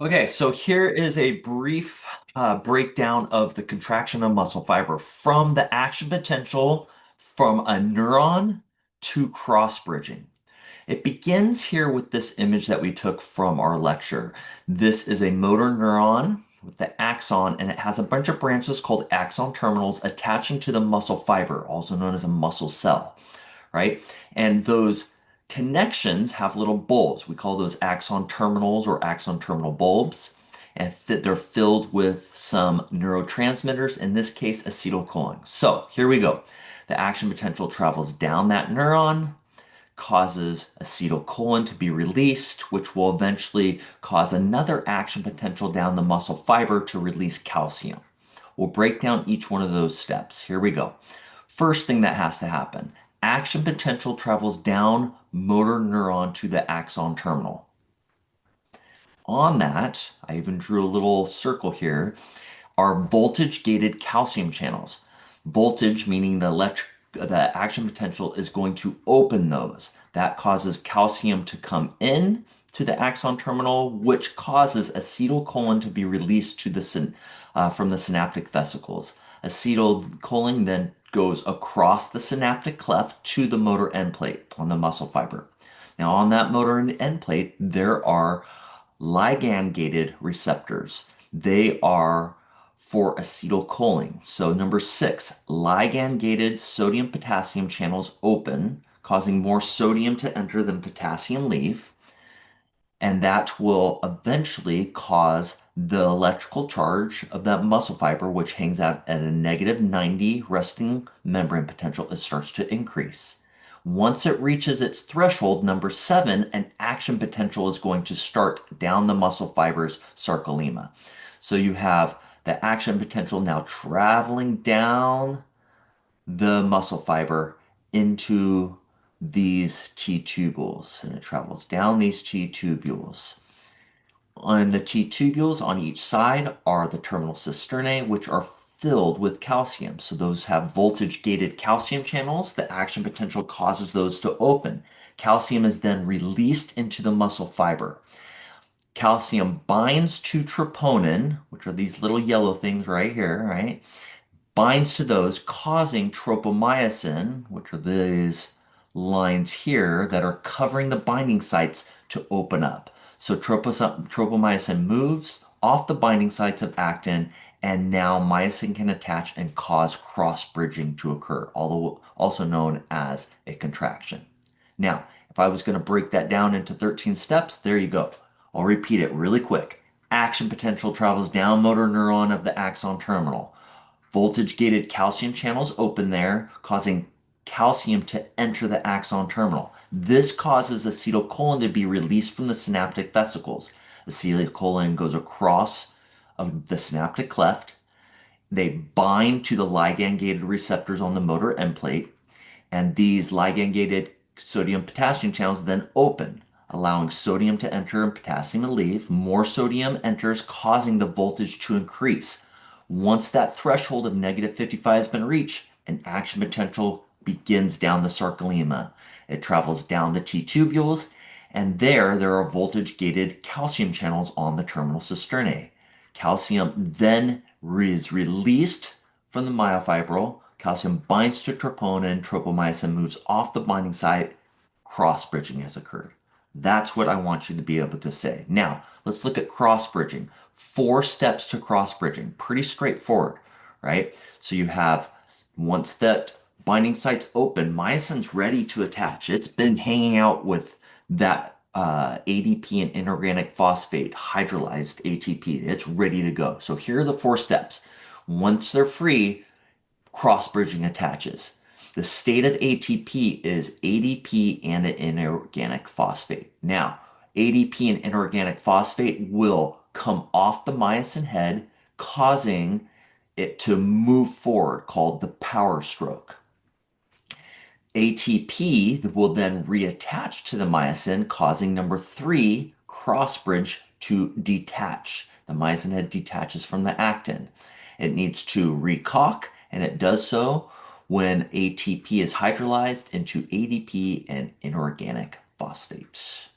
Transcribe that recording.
Okay, so here is a brief breakdown of the contraction of muscle fiber from the action potential from a neuron to cross bridging. It begins here with this image that we took from our lecture. This is a motor neuron with the axon, and it has a bunch of branches called axon terminals attaching to the muscle fiber, also known as a muscle cell, right? And those connections have little bulbs. We call those axon terminals or axon terminal bulbs. And they're filled with some neurotransmitters, in this case, acetylcholine. So here we go. The action potential travels down that neuron, causes acetylcholine to be released, which will eventually cause another action potential down the muscle fiber to release calcium. We'll break down each one of those steps. Here we go. First thing that has to happen, action potential travels down motor neuron to the axon terminal. On that, I even drew a little circle here, are voltage gated calcium channels. Voltage meaning the action potential is going to open those. That causes calcium to come in to the axon terminal, which causes acetylcholine to be released from the synaptic vesicles. Acetylcholine then goes across the synaptic cleft to the motor end plate on the muscle fiber. Now, on that motor end plate, there are ligand-gated receptors. They are for acetylcholine. So number 6, ligand-gated sodium-potassium channels open, causing more sodium to enter than potassium leave, and that will eventually cause the electrical charge of that muscle fiber, which hangs out at a negative 90 resting membrane potential, it starts to increase. Once it reaches its threshold, number 7, an action potential is going to start down the muscle fiber's sarcolemma. So you have the action potential now traveling down the muscle fiber into these T tubules, and it travels down these T tubules. On the T tubules on each side are the terminal cisternae, which are filled with calcium. So those have voltage gated calcium channels. The action potential causes those to open. Calcium is then released into the muscle fiber. Calcium binds to troponin, which are these little yellow things right here, right? Binds to those, causing tropomyosin, which are these lines here that are covering the binding sites, to open up. So tropomyosin moves off the binding sites of actin, and now myosin can attach and cause cross bridging to occur, although also known as a contraction. Now, if I was going to break that down into 13 steps, there you go. I'll repeat it really quick. Action potential travels down motor neuron of the axon terminal. Voltage gated calcium channels open there, causing calcium to enter the axon terminal. This causes acetylcholine to be released from the synaptic vesicles. Acetylcholine goes across the synaptic cleft. They bind to the ligand gated receptors on the motor end plate, and these ligand gated sodium potassium channels then open, allowing sodium to enter and potassium to leave. More sodium enters, causing the voltage to increase. Once that threshold of negative 55 has been reached, an action potential begins down the sarcolemma. It travels down the T tubules, and there are voltage gated calcium channels on the terminal cisternae. Calcium then is released from the myofibril. Calcium binds to troponin. Tropomyosin moves off the binding site. Cross bridging has occurred. That's what I want you to be able to say. Now, let's look at cross bridging. 4 steps to cross bridging. Pretty straightforward, right? So you have, once that binding site's open, myosin's ready to attach. It's been hanging out with that ADP and inorganic phosphate, hydrolyzed ATP. It's ready to go. So here are the 4 steps. Once they're free, cross bridging attaches. The state of ATP is ADP and an inorganic phosphate. Now, ADP and inorganic phosphate will come off the myosin head, causing it to move forward, called the power stroke. ATP will then reattach to the myosin, causing number 3, cross bridge, to detach. The myosin head detaches from the actin. It needs to recock, and it does so when ATP is hydrolyzed into ADP and inorganic phosphate.